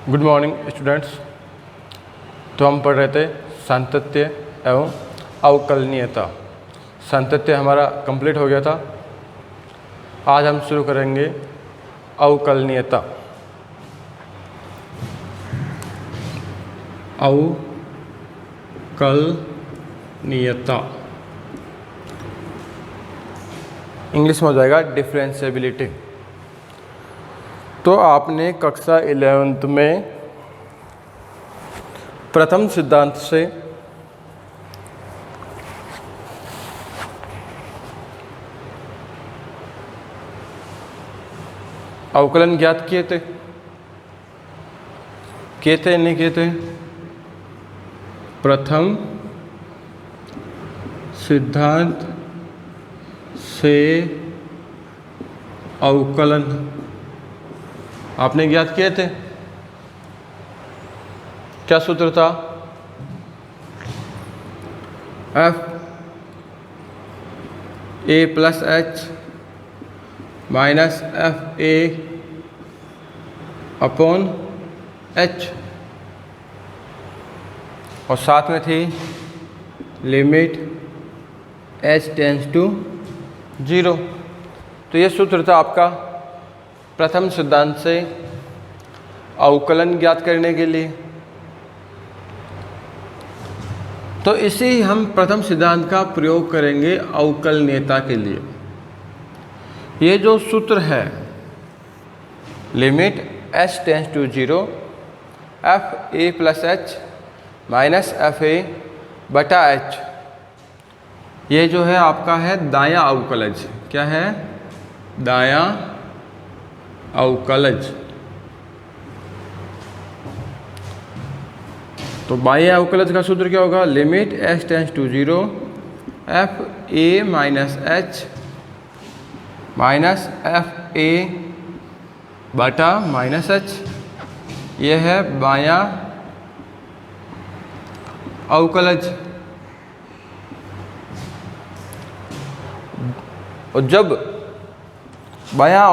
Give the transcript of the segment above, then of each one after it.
Good morning students. तो हम पढ़ रहे थे सातत्य एवं अवकलनीयता। सातत्य हमारा कंप्लीट हो गया था। आज हम शुरू करेंगे अवकलनीयता। अवकलनीयता इंग्लिश में हो जाएगा डिफरेंशिएबिलिटी। तो आपने कक्षा 11th में प्रथम सिद्धांत से अवकलन ज्ञात किए थे नहीं किए थे? प्रथम सिद्धांत से अवकलन आपने ज्ञात किए थे। क्या सूत्र था? F A plus H minus F A upon H, और साथ में थी लिमिट एच टेंड्स टू 0। तो ये सूत्र था आपका प्रथम सिद्धांत से अवकलन ज्ञात करने के लिए। तो इसी हम प्रथम सिद्धांत का प्रयोग करेंगे अवकलनीयता के लिए। ये जो सूत्र है limit h tends to 0 F A plus H minus F A बटा एच, ये जो है आपका है दायां अवकलज। क्या है? दायां अवकलज। तो बाह्य अवकलज का सूत्र क्या होगा? Limit h tends to 0 F A minus H minus F A बटा माइनस एच, यह है बायां अवकलज। और जब बायां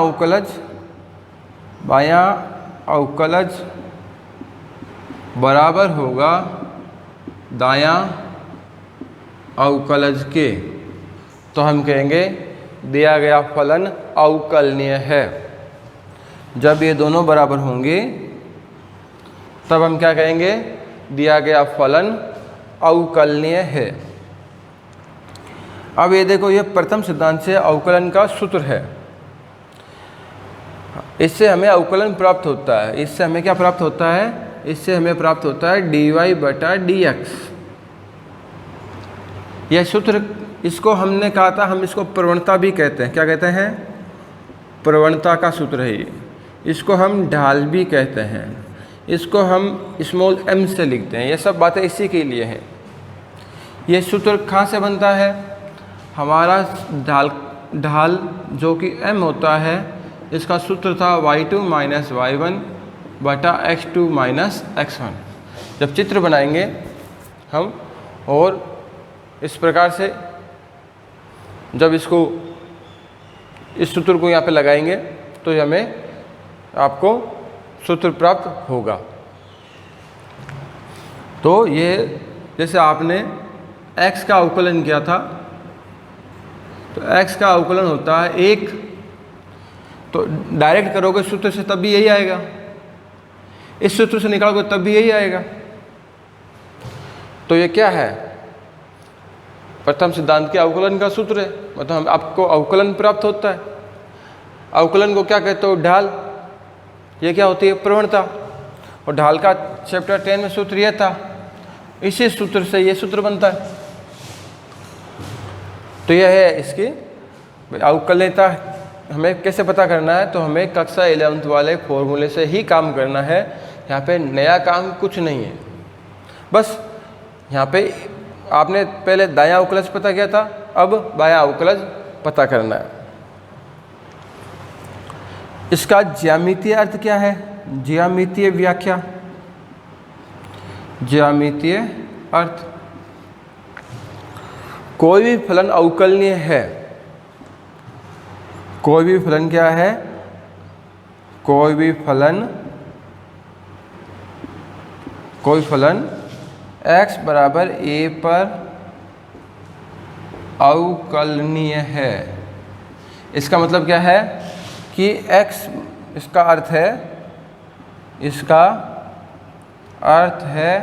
अवकलज बराबर होगा दायां अवकलज के, तो हम कहेंगे दिया गया फलन अवकलनीय है। जब ये दोनों बराबर होंगे तब हम क्या कहेंगे? दिया गया फलन अवकलनीय है। अब ये देखो, ये प्रथम सिद्धांत से अवकलन का सूत्र है। इससे हमें अवकलन प्राप्त होता है। इससे हमें क्या प्राप्त होता है? इससे हमें प्राप्त होता है dy बटा dx। यह सूत्र, इसको हमने कहा था, हम इसको प्रवणता भी कहते हैं। क्या कहते हैं? प्रवणता का सूत्र है ये। इसको हम ढाल भी कहते हैं। इसको हम स्मॉल m से लिखते हैं। ये सब बातें इसी के लिए हैं। ये सूत्र कहाँ से बनता है? हमारा ढाल जो कि m होता है, इसका सूत्र था y2 माइनस y1 बटा x2 माइनस x1। जब चित्र बनाएंगे हम और इस प्रकार से जब इस सूत्र को यहाँ पे लगाएंगे तो हमें आपको सूत्र प्राप्त होगा। तो ये जैसे आपने x का अवकलन किया था, तो x का अवकलन होता है 1। तो डायरेक्ट करोगे सूत्र से तब भी यही आएगा, इस सूत्र से निकालोगे तब भी यही आएगा। तो ये क्या है? प्रथम सिद्धांत के अवकलन का सूत्र है। मतलब आपको अवकलन प्राप्त होता है। अवकलन को क्या कहते हो? ढाल। ये क्या होती है? प्रवणता। और ढाल का चैप्टर 10 में सूत्र यह था। इसी सूत्र से ये सूत्र बनता है। तो यह है इसकी अवकलनीयता। हमें कैसे पता करना है? तो हमें कक्षा 11th वाले फॉर्मूले से ही काम करना है। यहाँ पे नया काम कुछ नहीं है। बस यहाँ पे आपने पहले दायां अवकलज पता किया था, अब बायां अवकलज पता करना है। इसका ज्यामितीय अर्थ क्या है? ज्यामितीय व्याख्या, ज्यामितीय अर्थ। कोई भी फलन अवकलनीय है। कोई भी फलन क्या है? कोई भी फलन कोई फलन x बराबर a पर अवकलनीय है। इसका मतलब क्या है कि x, इसका अर्थ है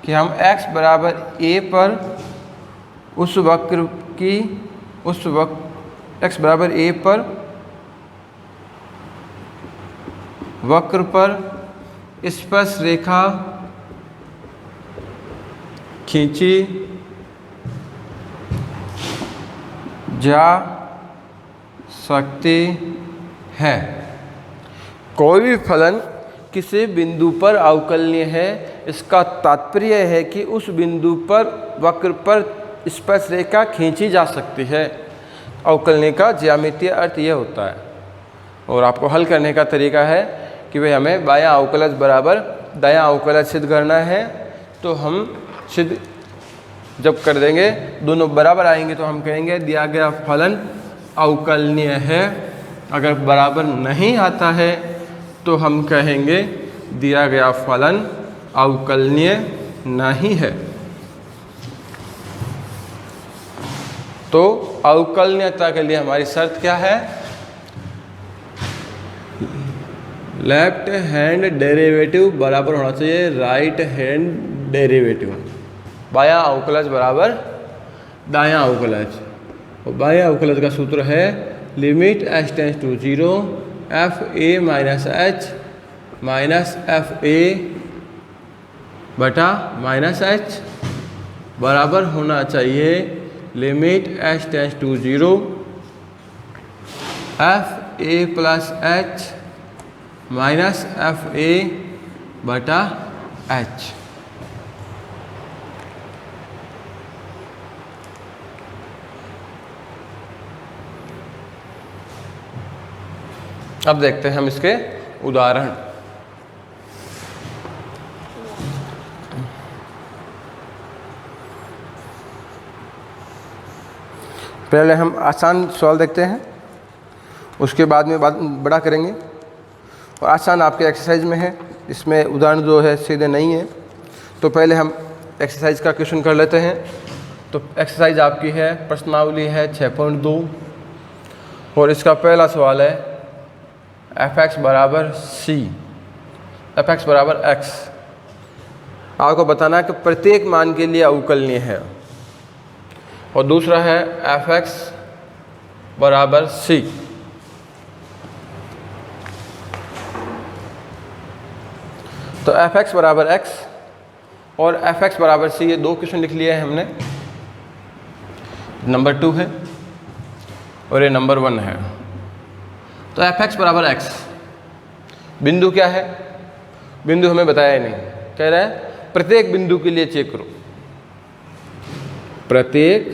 कि हम x बराबर a पर उस वक्र की x बराबर a पर वक्र पर स्पर्श रेखा खींची जा सकती है। कोई भी फलन किसी बिंदु पर अवकलनीय है, इसका तात्पर्य है कि उस बिंदु पर वक्र पर स्पर्श रेखा खींची जा सकती है। अवकलनीय का ज्यामितीय अर्थ यह होता है। और आपको हल करने का तरीका है कि भाई हमें बायां अवकलज बराबर दायां अवकलज सिद्ध करना है। तो हम सिद्ध जब कर देंगे, दोनों बराबर आएंगे, तो हम कहेंगे दिया गया फलन अवकलनीय है। अगर बराबर नहीं आता है तो हम कहेंगे दिया गया फलन अवकलनीय नहीं है। तो अवकलनीयता के लिए हमारी शर्त क्या है? लेफ्ट हैंड डेरिवेटिव बराबर होना चाहिए राइट हैंड डेरिवेटिव। बायां अवकलज बराबर दायां अवकलज। और बायां अवकलज का सूत्र है limit h tends to 0 f a minus h minus f a बटा माइनस h बराबर होना चाहिए limit h tends to 0 f a plus h minus f a बटा h। अब देखते हैं हम इसके उदाहरण। पहले हम आसान सवाल देखते हैं, उसके बाद में बड़ा करेंगे। और आसान आपके एक्सरसाइज में है, इसमें उदाहरण जो है सीधे नहीं है। तो पहले हम एक्सरसाइज का क्वेश्चन कर लेते हैं। तो एक्सरसाइज आपकी है, प्रश्नावली है 6.2 और इसका पहला सवाल है f(x) बराबर c, f(x) बराबर x। आपको बताना है कि प्रत्येक मान के लिए अवकलनीय है। और दूसरा है f(x) बराबर c। तो f(x) बराबर x और f(x) बराबर c, ये दो क्वेश्चन लिख लिए हैं हमने। नंबर 2 है और ये नंबर 1 है। तो f(x) बराबर x, बिंदु क्या है? बिंदु हमें बताया ही नहीं, कह रहा है प्रत्येक बिंदु के लिए चेक करो। प्रत्येक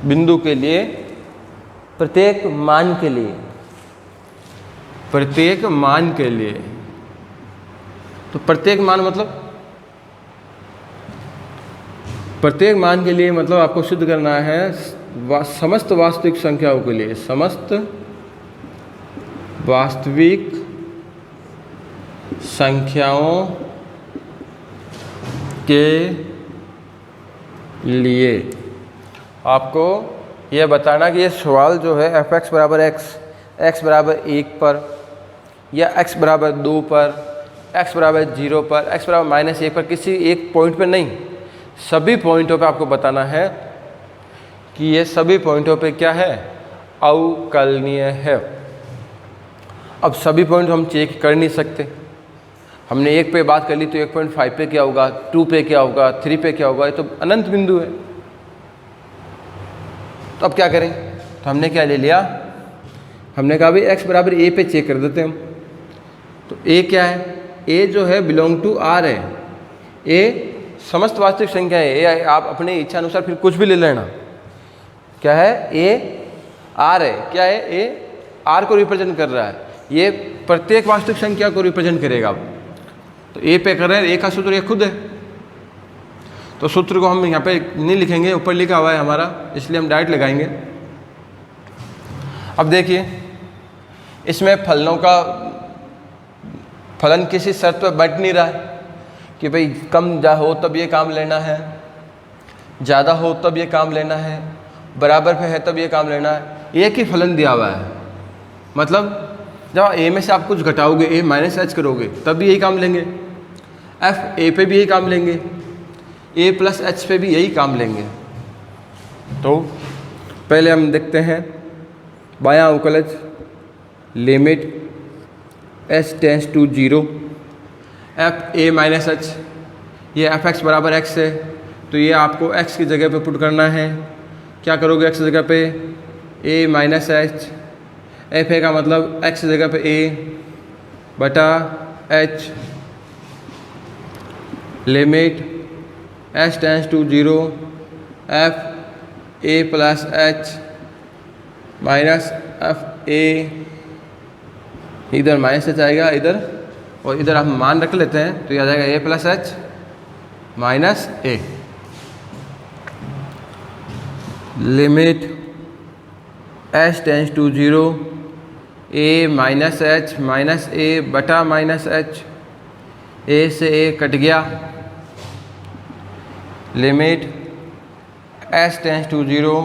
बिंदु के लिए, प्रत्येक मान के लिए, प्रत्येक मान के लिए। तो प्रत्येक मान मतलब प्रत्येक मान के लिए मतलब आपको सिद्ध करना है समस्त वास्तविक संख्याओं के लिए, समस्त वास्तविक संख्याओं के लिए आपको यह बताना कि ये सवाल जो है f(x) बराबर x बराबर 1 पर या x बराबर 2 पर, x बराबर 0 पर, x बराबर -1 पर, किसी एक पॉइंट पर नहीं, सभी पॉइंटों पे आपको बताना है कि ये सभी पॉइंटों पे क्या है? अवकलनीय है। अब सभी पॉइंट हम चेक कर नहीं सकते। हमने 1 पे बात कर ली तो 1.5 पे क्या होगा, 2 पे क्या होगा, 3 पे क्या होगा, ये तो अनंत बिंदु है। तो अब क्या करें? तो हमने क्या ले लिया, हमने कहा भाई x बराबर a पे चेक कर देते हैं हम। तो a क्या है? a जो है बिलोंग टू r है। a समस्त वास्तविक संख्या है। a आप अपने इच्छा अनुसार फिर कुछ भी ले लेना। क्या है? a r है। क्या है? a r को रिप्रेजेंट कर रहा है, ये प्रत्येक वास्तविक संख्या को रिप्रेजेंट करेगा। तो a पे कर रहे हैं, a का सूत्र ये खुद है। तो सूत्र को हम यहाँ पे नहीं लिखेंगे, ऊपर लिखा हुआ है हमारा, इसलिए हम डायरेक्ट लगाएंगे। अब देखिए इसमें फलन किसी शर्त पर बंट नहीं रहा है कि भाई कम जा हो तब ये काम लेना है, ज़्यादा हो तब ये काम लेना है, बराबर पे है तब ये काम लेना है। एक ही फलन दिया हुआ है, मतलब जब ए में से आप कुछ घटाओगे, ए माइनस एच करोगे तब भी यही काम लेंगे, एफ ए पे भी यही काम लेंगे, ए प्लस एच पे भी यही काम लेंगे। तो पहले हम देखते हैं बायां अवकलज limit H tends to 0 F A minus h, ये एफ एक्स बराबर एक्स है तो ये आपको एक्स की जगह पे पुट करना है। क्या करोगे एक्स की जगह पे A minus H, F A का मतलब एक्स की जगह पे ए बटा H limit H tends to 0 F A plus H minus F A, इधर माइनस एच आएगा इधर, और इधर हम मान रख लेते हैं तो ये आ जाएगा A plus H minus A limit H tends to 0 A minus H minus A बटा माइनस एच, ए से ए कट गया, limit H tends to 0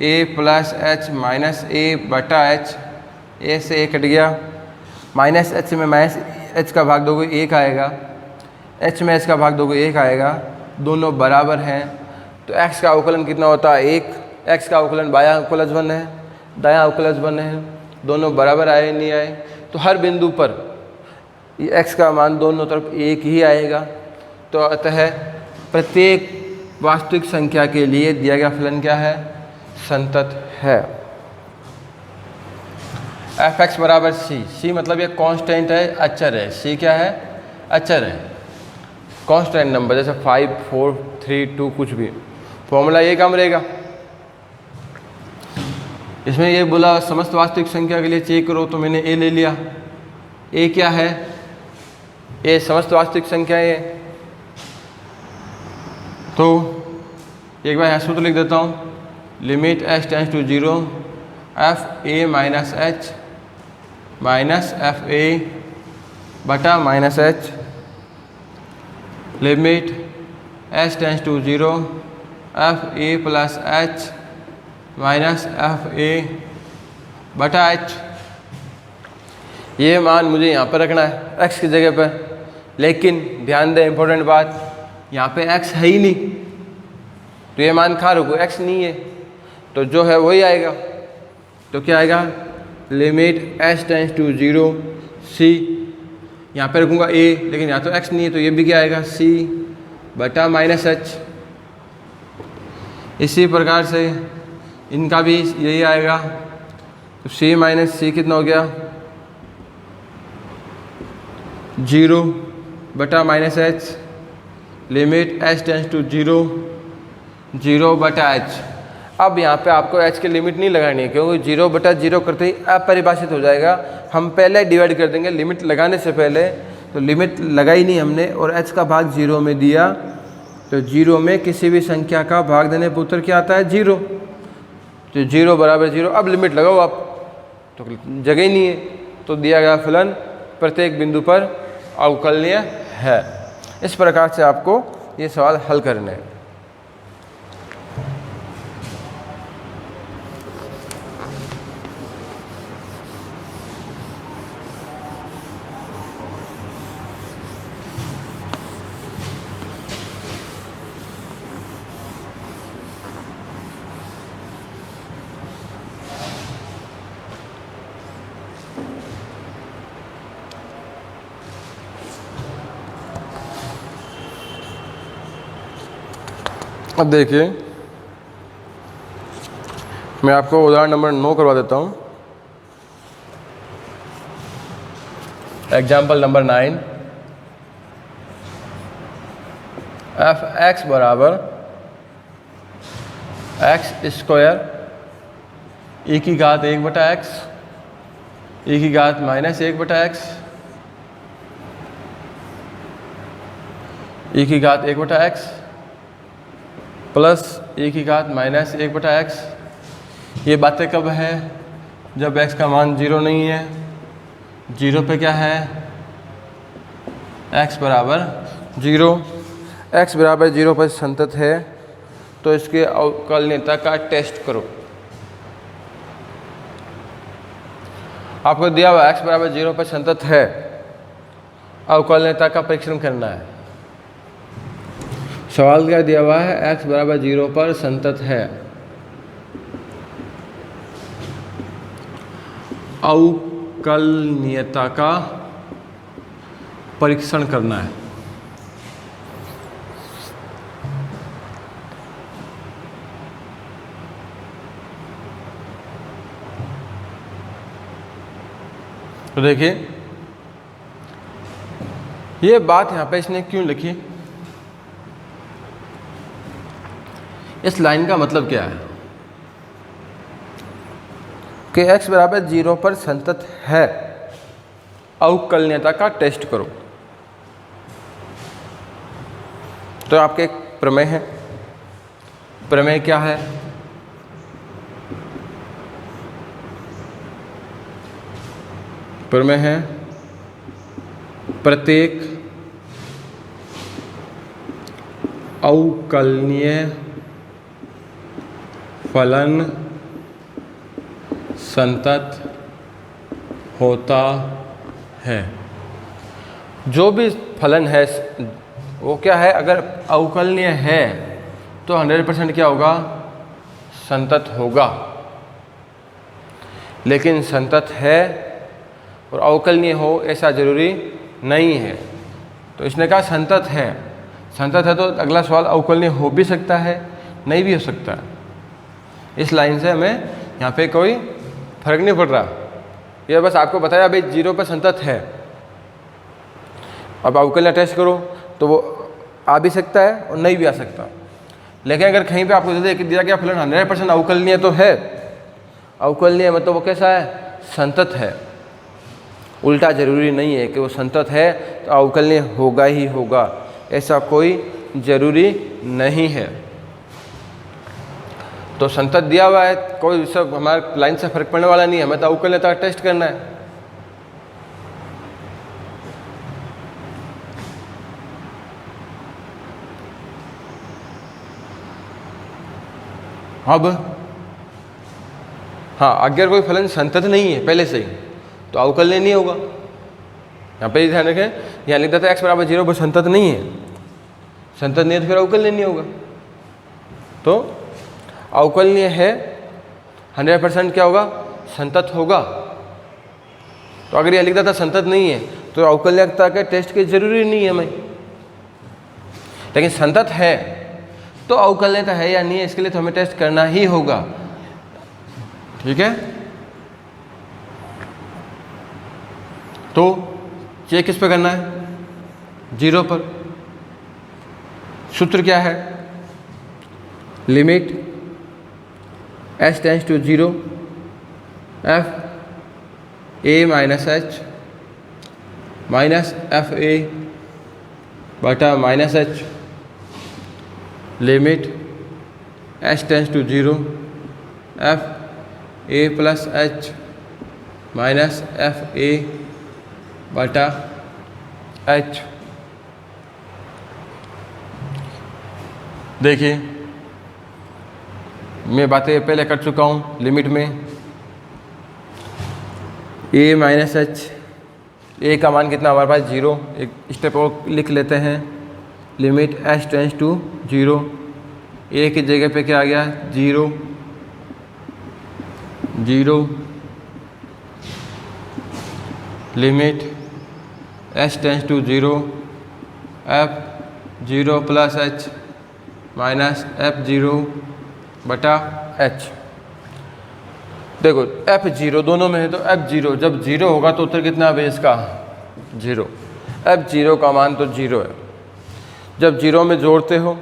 A plus H minus A बटा एच, ए से ए कट गया, minus H में minus H का भाग दोगे एक आएगा, एच में एच का भाग दोगे एक आएगा, दोनों बराबर हैं तो एक्स का अवकलन कितना होता है एक, एक्स का अवकलन बायां अवकलज 1 है, दायां अवकलज 1 है, दोनों बराबर आए नहीं आए, तो हर बिंदु पर ये एक्स का मान दोनों तरफ एक ही आएगा। तो अतः प्रत्येक वास्तविक संख्या के लिए दिया गया फलन क्या है, संतत है। एफ एक्स बराबर सी, सी मतलब ये कांस्टेंट है, अचर है, सी क्या है, अचर है, कांस्टेंट नंबर जैसे 5 4 3 2 कुछ भी, फॉर्मूला ये काम रहेगा। इसमें ये बोला समस्त वास्तविक संख्या के लिए चेक करो तो मैंने ए ले लिया, ए क्या है, ए समस्त वास्तविक संख्या है, तो एक बार यहाँ सूत्र लिख देता हूँ, limit H tends to 0 F A minus H minus F A बटा minus H, limit H tends to 0 F A plus H minus F A बटा एच। ये मान मुझे यहाँ पर रखना है एक्स की जगह पर, लेकिन ध्यान दें इंपॉर्टेंट बात, यहाँ पे एक्स है ही नहीं तो ये मान खा रुको, एक्स नहीं है तो जो है वही आएगा। तो क्या आएगा, लिमिट एच टेंस टू 0 सी, यहाँ पे रखूँगा ए लेकिन यहाँ तो एक्स नहीं है तो ये भी क्या आएगा, सी बटा माइनस एच। इसी प्रकार से इनका भी यही आएगा, तो सी माइनस सी कितना हो गया, 0 बटा minus H, limit H tends to 0 0 बटा एच। अब यहाँ पे आपको एच की लिमिट नहीं लगानी है क्योंकि 0 बटा 0 करते ही अपरिभाषित हो जाएगा, हम पहले डिवाइड कर देंगे लिमिट लगाने से पहले, तो लिमिट लगाई नहीं हमने और एच का भाग 0 में दिया, तो 0 में किसी भी संख्या का भाग देने पर उत्तर क्या आता है, 0, तो 0 बराबर 0। अब लिमिट लगाओ आप, तो जगह ही नहीं है, तो दिया गया फलन प्रत्येक बिंदु पर अवकलनीय है। इस प्रकार से आपको ये सवाल हल करने हैं। अब देखिए मैं आपको उदाहरण नंबर 9 करवा देता हूँ। एग्जाम्पल नंबर 9, एफ एक्स बराबर एक्स स्क्वायर e की घात 1 बटा एक्स, e की घात माइनस 1 बटा एक्स, e की घात 1 बटा एक्स प्लस e की घात माइनस 1 बटा एक्स। ये बातें कब है, जब x का मान 0 नहीं है, 0 पे क्या है, x बराबर 0, x बराबर 0 पर संतत है तो इसके अवकलनीयता का टेस्ट करो। आपको दिया हुआ x बराबर 0 पर संतत है, अवकलनीयता का परीक्षण करना है। सवाल क्या दिया हुआ है, x बराबर 0 पर संतत है, अवकलनीयता का परीक्षण करना है। तो देखिए ये बात यहाँ पे इसने क्यों लिखी, इस लाइन का मतलब क्या है कि x बराबर 0 पर संतत है, अवकलनीयता का टेस्ट करो। तो आपके एक प्रमेय है, प्रमेय क्या है, प्रमेय है प्रत्येक अवकलनीय फलन संतत होता है। जो भी फलन है वो क्या है, अगर अवकलनीय है तो 100% क्या होगा, संतत होगा। लेकिन संतत है और अवकलनीय हो ऐसा जरूरी नहीं है। तो इसने कहा संतत है, संतत है तो अगला सवाल अवकलनीय हो भी सकता है, नहीं भी हो सकता। इस लाइन से हमें यहाँ पे कोई फर्क नहीं पड़ रहा, ये बस आपको बताया भाई 0 पर संतत है। अब अवकलनीय टेस्ट करो तो वो आ भी सकता है और नहीं भी आ सकता। लेकिन अगर कहीं पे आपको दिया गया फलन 100% अवकलनीय तो है, अवकलनीय मतलब वो कैसा है, संतत है। उल्टा जरूरी नहीं है कि वो संतत है तो अवकलनीय होगा ही होगा, ऐसा कोई जरूरी नहीं है। तो संतत दिया हुआ है, कोई सब हमारे लाइन से फर्क पड़ने वाला नहीं है, हमें तो अवकलनीयता टेस्ट करना है। अब हाँ, अगर कोई फलन संतत नहीं है पहले से ही तो अवकलनीय नहीं होगा। यहाँ पे ध्यान रखें, यहाँ लिख देता है x बराबर 0 पर संतत नहीं है, संतत नहीं है तो फिर अवकलनीय नहीं होगा। तो अवकलनीय है 100% क्या होगा, संतत होगा। तो अगर यह लिख देता संतत नहीं है तो अवकलनीयता के टेस्ट की जरूरी नहीं है हमें। लेकिन संतत है तो अवकलनीयता है या नहीं है इसके लिए तो हमें टेस्ट करना ही होगा। ठीक है, तो चेक किस पे करना है, 0 पर। सूत्र क्या है, limit s tends to 0 f a minus h minus f a बटा minus h, limit s tends to 0 f a plus h minus f a बटा h। देखिए मैं बातें पहले कर चुका हूँ। लिमिट में a माइनस h, a का मान कितना हमारे पास 0, एक स्टेप और लिख लेते हैं। Limit s tends to 0, a की जगह पे क्या आ गया, 0 0, limit s tends to 0 f 0 plus h minus f 0 बटा h। देखो f0 दोनों में है तो f0 जब 0 होगा तो उत्तर कितना है इसका, 0। f0 का मान तो 0 है। जब 0 में जोड़ते हो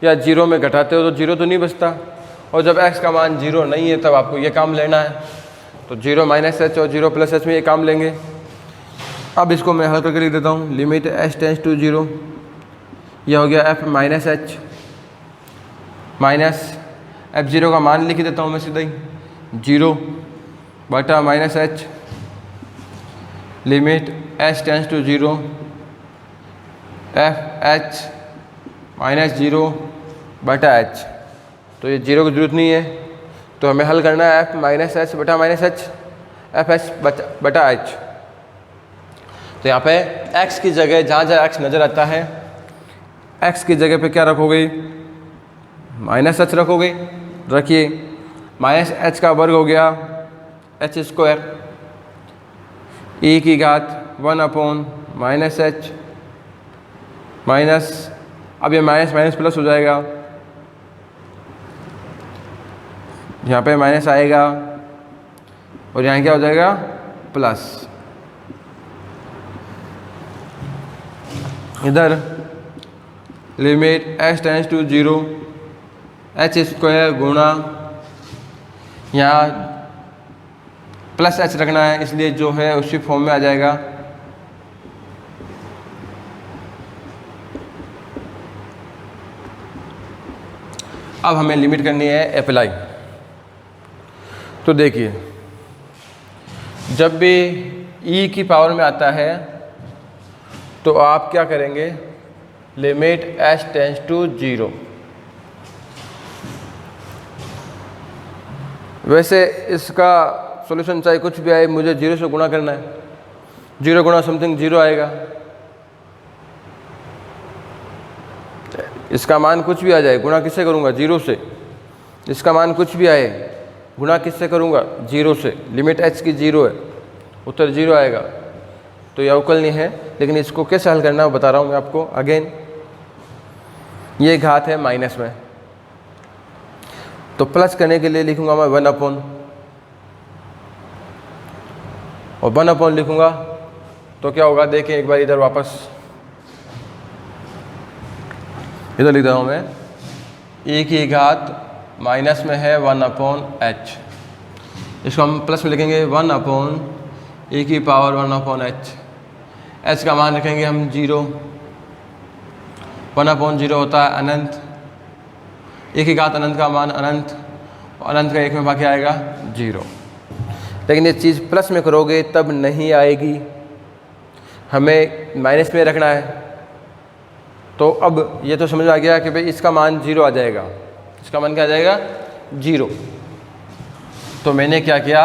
या 0 में घटाते हो तो 0 तो नहीं बचता, और जब x का मान 0 नहीं है तब आपको ये काम लेना है। तो 0 माइनस h और 0 प्लस h में ये काम लेंगे। अब इसको मैं हल करके लिख देता हूँ। लिमिट s टेंड्स टू 0, यह हो गया f minus h minus f0 का मान लिख देता हूँ मैं सीधा ही, 0 बटा minus h, limit s tends to 0 F H minus 0 बटा एच। तो ये 0 की जरूरत नहीं है, तो हमें हल करना है एफ माइनस एच बटा माइनस एच, एफ एच बटा एच। तो यहाँ पे x की जगह जहाँ जहाँ x नज़र आता है, x की जगह पे क्या रखोगे, माइनस एच रखोगे। रखिए, माइनस एच का वर्ग हो गया एच स्क्वायर, e की घात 1 अपॉन माइनस एच माइनस, अब ये माइनस माइनस प्लस हो जाएगा, यहाँ पे माइनस आएगा और यहाँ क्या हो जाएगा, प्लस। इधर limit h tends to 0 H square गुणा, यहाँ प्लस h रखना है इसलिए जो है उसी फॉर्म में आ जाएगा। अब हमें लिमिट करनी है अप्लाई। तो देखिए, जब भी e की पावर में आता है तो आप क्या करेंगे, लिमिट h टेंड्स टू 0। वैसे इसका सॉल्यूशन चाहे कुछ भी आए, मुझे 0 से गुणा करना है, 0 गुणा समथिंग 0 आएगा। इसका मान कुछ भी आ जाए, गुणा किससे करूँगा, 0 से। इसका मान कुछ भी आए, गुणा किससे करूँगा, 0 से। लिमिट h की 0 है, उत्तर 0 आएगा। तो यह अवकलनीय है, लेकिन इसको कैसे हल करना है बता रहा हूँ मैं आपको। अगेन ये घात है माइनस में, तो प्लस करने के लिए लिखूंगा मैं 1 अपॉन, और 1 अपॉन लिखूंगा तो क्या होगा, देखें एक बार इधर वापस, इधर लिख रहा हूँ मैं, e की घात माइनस में है 1 अपॉन h, इसको हम प्लस में लिखेंगे 1 अपॉन e की पावर 1 अपॉन h। h का मान रखेंगे हम 0, 1 अपॉन 0 होता है अनंत, e की घात अनंत का मान अनंत, और अनंत का 1 में बाकी आएगा 0। लेकिन ये चीज़ प्लस में करोगे तब नहीं आएगी, हमें माइनस में रखना है। तो अब ये तो समझ में आ गया कि भाई इसका मान 0 आ जाएगा, इसका मान क्या आ जाएगा, 0। तो मैंने क्या किया,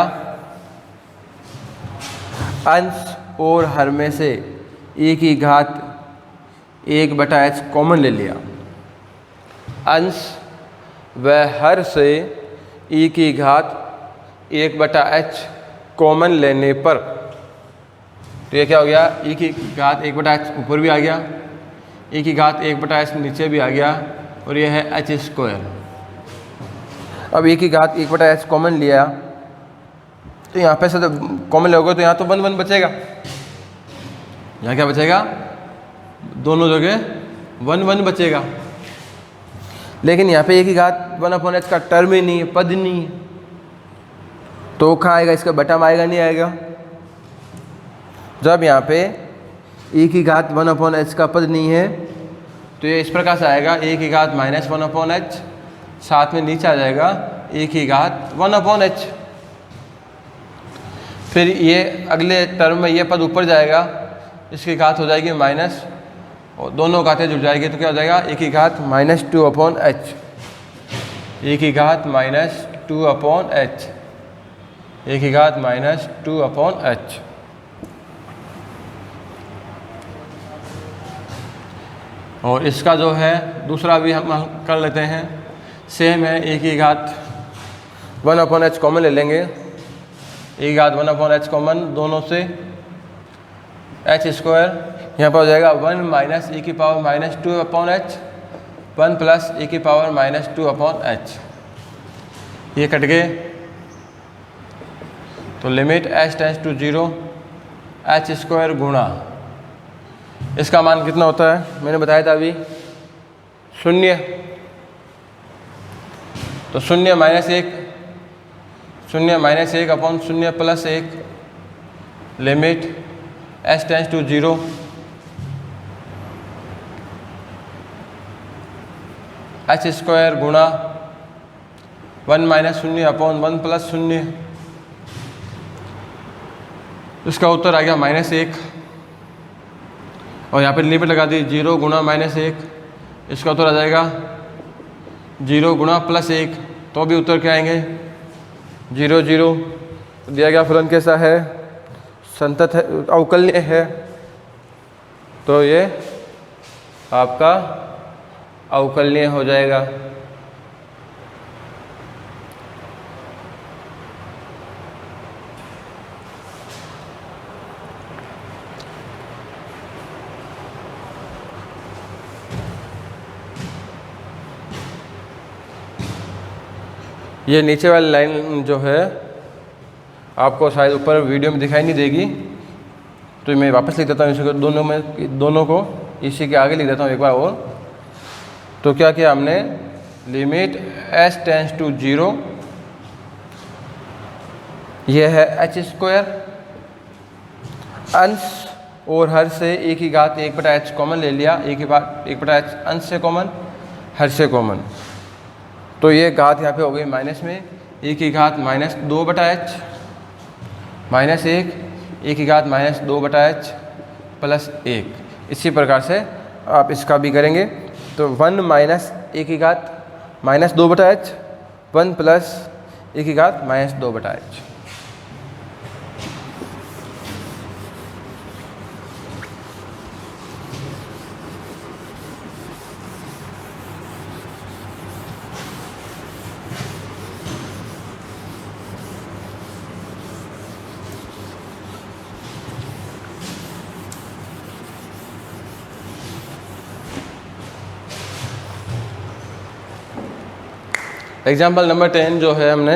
अंश और हर में से e की घात 1 बटा h कॉमन ले लिया। अंश व हर से e की घात 1 बटा h कॉमन लेने पर, तो ये क्या हो गया, e की घात 1 बटा h ऊपर भी आ गया, e की घात 1 बटा h नीचे भी आ गया, और ये है h स्क्वायर। अब e की घात 1 बटा h कॉमन लिया, तो यहाँ पे से कॉमन लोगे तो यहाँ तो 1 1 बचेगा, यहाँ क्या बचेगा, दोनों जगह 1 1 बचेगा। लेकिन यहाँ पे e की घात 1 अपॉन h का टर्म ही नहीं है, पद नहीं है, तो कहाँ आएगा, इसका बटा में आएगा, नहीं आएगा। जब यहाँ पे e की घात 1 अपॉन h का पद नहीं है, तो ये इस प्रकार से आएगा, e की घात माइनस 1 अपॉन h, साथ में नीचे आ जाएगा e की घात 1 अपॉन h। फिर ये अगले टर्म में ये पद ऊपर जाएगा, इसकी घात हो जाएगी माइनस, और दोनों घातें जुड़ जाएगी, तो क्या हो जाएगा, e की घात माइनस 2 अपॉन h, e की घात माइनस 2 अपॉन h, e की घात माइनस 2 अपॉन h। और इसका जो है दूसरा भी हम कर लेते हैं, सेम है, e की घात 1 अपॉन h कॉमन ले लेंगे, e की घात 1 अपॉन h कॉमन दोनों से, h स्क्वायर यहाँ पर हो जाएगा 1 माइनस e की power minus 2 upon h, 1 plus e की पावर माइनस 2 अपॉन h, ये कट गए। तो limit h tends to 0 h square गुणा, इसका मान कितना होता है, मैंने बताया था अभी, 0। तो 0 minus 1, 0 minus 1 upon 0 plus 1, limit h tends to 0 h square गुणा 1 माइनस 0 अपॉन 1 प्लस 0, इसका उत्तर आ गया -1। और यहाँ पे लिमिट लगा दी 0 गुणा -1, इसका उत्तर आ जाएगा 0 गुणा +1, तो भी उत्तर क्या आएंगे 0 0। दिया गया फलन कैसा है, संतत है, अवकलनीय है, तो ये आपका अवकलनीय हो जाएगा। ये नीचे वाली लाइन जो है आपको शायद ऊपर वीडियो में दिखाई नहीं देगी, तो मैं वापस लिख देता हूँ इसको, दोनों को इसी के आगे लिख देता हूँ एक बार और। तो क्या किया हमने, लिमिट s टेंस टू 0, यह है h², अंश और हर से 1/h कॉमन ले लिया, 1/h अंश से कॉमन, हर से कॉमन, तो ये घात यहाँ पे हो गई माइनस में, 1/-2/h -1, 1/-2/h +1। इसी प्रकार से आप इसका भी करेंगे, तो 1 - 1/-2/h, 1 + 1/-2/h। एग्जाम्पल नंबर 10 जो है हमने,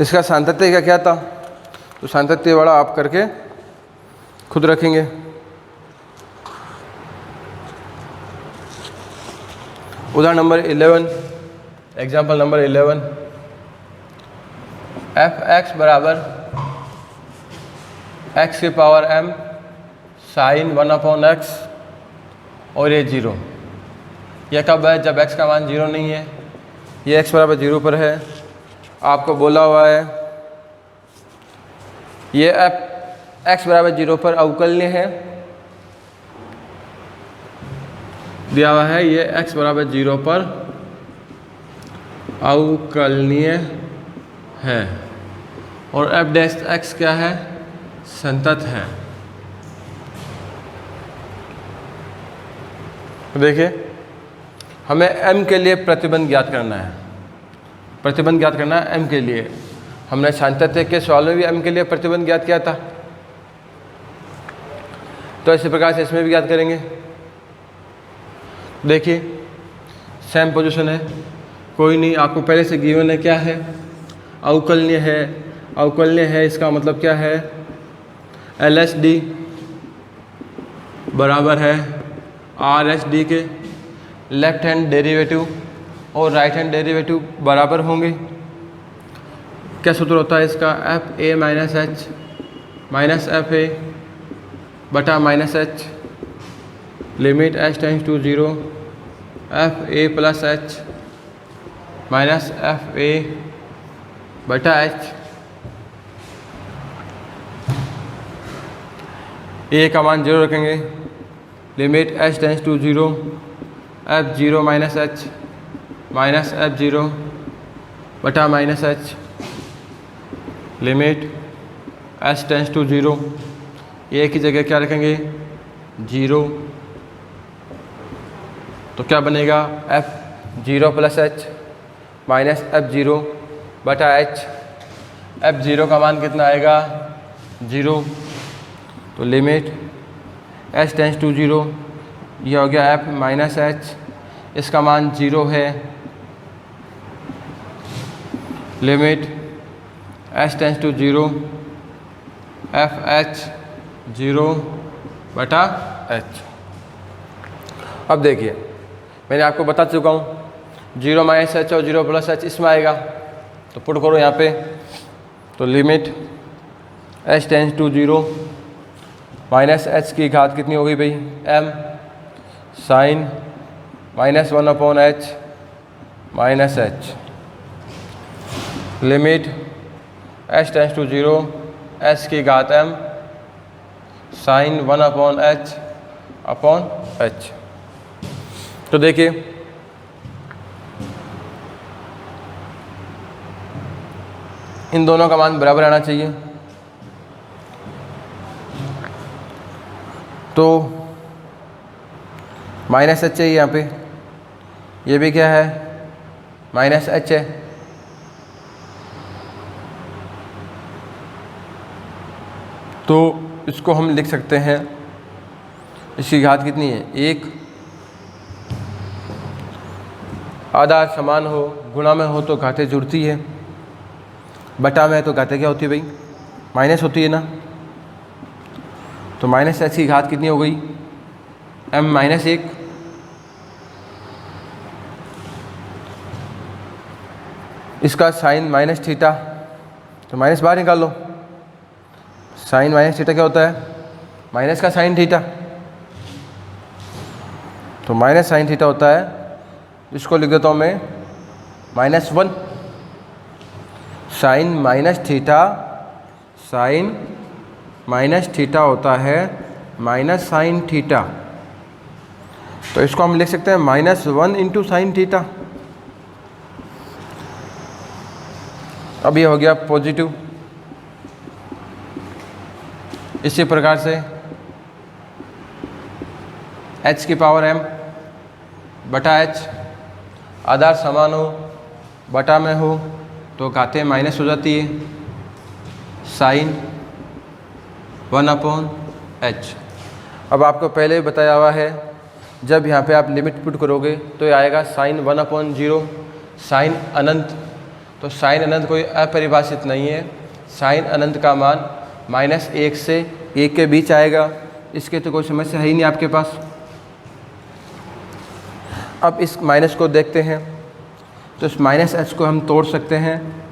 इसका सांतत्य का क्या था, तो सांतत्य वाला आप करके खुद रखेंगे। उदाहरण नंबर 11, एग्जाम्पल नंबर 11, f(x) बराबर x⁻m sin 1/x और ये 0। यह कब है, जब x का मान 0 नहीं है, ये x बराबर 0 पर है। आपको बोला हुआ है ये x बराबर 0 पर अवकलनीय है, दिया हुआ है ये x बराबर 0 पर अवकलनीय है, और f' क्या है, संतत है। देखिए हमें m के लिए प्रतिबंध ज्ञात करना है, प्रतिबंध ज्ञात करना है m के लिए। हमने सांतत्य के सवाल में भी m के लिए प्रतिबंध ज्ञात किया था, तो इसी प्रकार से इसमें भी ज्ञात करेंगे। देखिए सेम पोजीशन है, कोई नहीं, आपको पहले से गिवन है, क्या है, अवकलनीय है। अवकलनीय है इसका मतलब क्या है, LSD बराबर है RHD के, लेफ्ट हैंड डेरिवेटिव और राइट हैंड डेरिवेटिव बराबर होंगे। क्या सूत्र होता है इसका, FA - H माइनस FA बटा -H, limit h tends to 0, FA + H minus FA बटा H। A का मान 0 रखेंगे, limit h tends to 0, F0 - H minus F0 बटा -H, limit h tends to 0। A की जगह क्या रखेंगे, 0, तो क्या बनेगा, F0 + H माइनस F0 बटा H। F0 का मान कितना आएगा, 0, तो लिमिट h टेंस टू 0, यह हो गया F - H, इसका मान 0 है, limit h tends to 0, FH 0 बटा H। अब देखिए मैंने आपको बता चुका हूँ 0 - H और 0 + H इसमें आएगा, तो पुट करो यहाँ पे, तो limit h tends to 0 minus h की घात कितनी हो गई भाई, m sine -1/h minus h, limit h tends to 0 h की घात m साइन 1/h। तो देखिए इन दोनों का मान बराबर आना चाहिए। तो -h है यहाँ पे, ये भी क्या है -h है। तो इसको हम लिख सकते हैं, इसकी घात कितनी है 1। आधार समान हो, गुणा में हो तो घातें जुड़ती है, बटा में है तो घातें क्या होती है भाई, माइनस होती है ना। तो -h की घात कितनी हो गई m-1। इसका साइन -θ, तो माइनस बाहर निकाल लो। साइन -θ क्या होता है, माइनस का साइन थीटा, तो -sin θ होता है। इसको लिख देता हूँ मैं -1। साइन -θ होता है -sin θ। तो इसको हम लिख सकते हैं -1 × sin θ। अब ये हो गया पॉजिटिव। इसी प्रकार से h की पावर m बटा h, आधार समान हो बटा में हो तो घातें माइनस हो जाती है, साइन 1/h। अब आपको पहले ही बताया हुआ है, जब यहाँ पे आप लिमिट पुट करोगे तो ये आएगा साइन 1/0, साइन अनंत। तो साइन अनंत कोई अपरिभाषित नहीं है, साइन अनंत का मान -1 से 1 के बीच आएगा। इसके तो कोई समस्या है ही नहीं आपके पास। अब इस माइनस को देखते हैं, तो इस -h को हम तोड़ सकते हैं।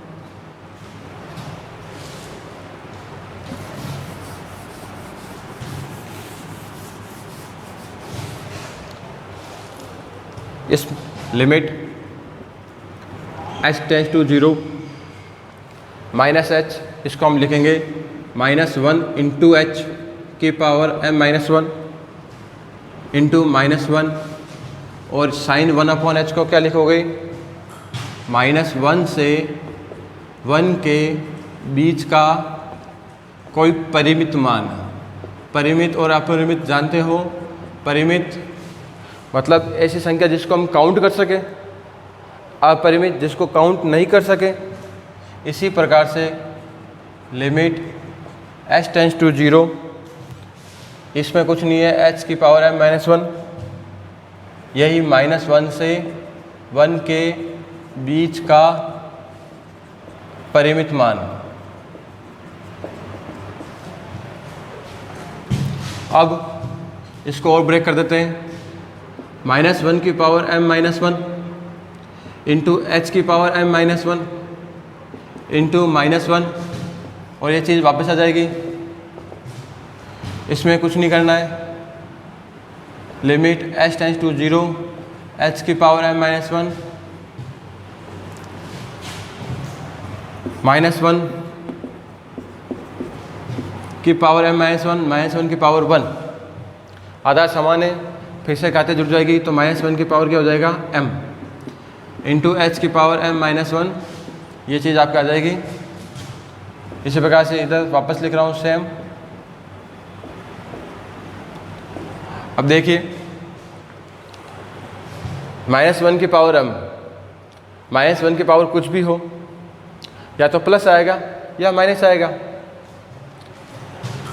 इस limit h tends to 0 -h, इसको हम लिखेंगे -1 × h की पावर m-1 इंटू -1, और साइन 1/h को क्या लिखोगे, -1 से 1 के बीच का कोई परिमित मान। परिमित और अपरिमित जानते हो, परिमित मतलब ऐसी संख्या जिसको हम काउंट कर सके, अपरिमित जिसको काउंट नहीं कर सके। इसी प्रकार से लिमिट h टेंड्स टू 0, इसमें कुछ नहीं है, h की पावर m-1, यही -1 से 1 के बीच का परिमित मान। अब इसको और ब्रेक कर देते हैं, -1 की पावर m-1 इंटू h की पावर m-1 इंटू -1, और ये चीज़ वापस आ जाएगी। इसमें कुछ नहीं करना है, limit h tends to 0, h की पावर m-1 -1 की पावर m-1 -1 की पावर 1। आधार समान है, फिर से घातें जुड़ जाएगी, तो -1 की पावर क्या हो जाएगा m इंटू h की पावर m-1, ये चीज़ आपकी आ जाएगी। इसी प्रकार से इधर वापस लिख रहा हूँ सेम। अब देखिए -1 की पावर m, -1 की पावर कुछ भी हो, या तो प्लस आएगा या माइनस आएगा।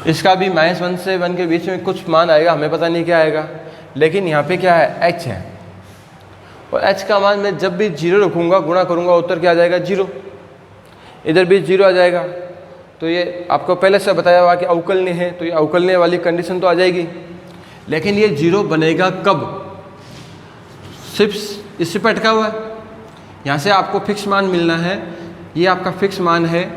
इसका भी -1 से 1 के बीच में कुछ मान आएगा, हमें पता नहीं क्या आएगा, लेकिन यहाँ पे क्या है h है, और h का मान मैं जब भी 0 रखूँगा, गुणा करूँगा, उत्तर क्या आ जाएगा 0। इधर भी 0 आ जाएगा। तो ये आपको पहले से बताया हुआ कि अवकलनीय है, तो ये अवकलनीय वाली कंडीशन तो आ जाएगी। लेकिन ये 0 बनेगा कब, सिर्फ इससे पे अटका हुआ है। यहाँ से आपको फिक्स मान मिलना है, ये आपका फिक्स मान है।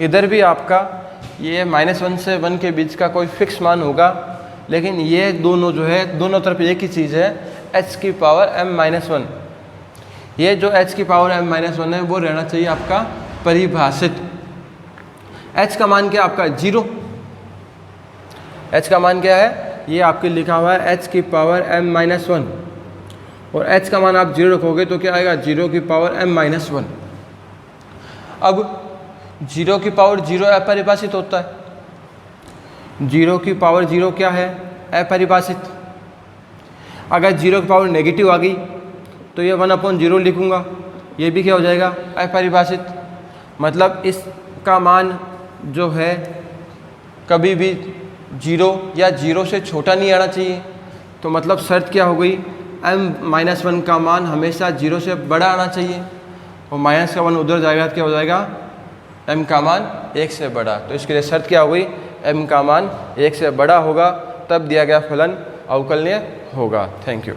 इधर भी आपका ये -1 से 1 के बीच का कोई फिक्स मान होगा, लेकिन ये दोनों जो है, दोनों तरफ एक ही चीज़ है, h की पावर m-1। ये जो h की पावर m-1 है वो रहना चाहिए आपका परिभाषित। h का मान क्या आपका 0, h का मान क्या है, ये आपके लिखा हुआ है h की पावर m-1, और h का मान आप 0 रखोगे तो क्या आएगा, 0 की पावर m-1। अब 0 की पावर 0 अपरिभाषित होता है, 0 की पावर 0 क्या है, अपरिभाषित। अगर 0 की पावर नेगेटिव आ गई तो ये 1/0 लिखूँगा, ये भी क्या हो जाएगा, अपरिभाषित। मतलब इसका मान जो है कभी भी 0 या 0 से छोटा नहीं आना चाहिए। तो मतलब शर्त क्या हो गई, m-1 का मान हमेशा 0 से बड़ा आना चाहिए, और माइनस का 1 उधर जाएगा तो क्या हो जाएगा, m का मान 1 से बड़ा। तो इसके लिए शर्त क्या हो गई, m का मान 1 से बड़ा होगा, तब दिया गया फलन अवकलनीय होगा। Thank you.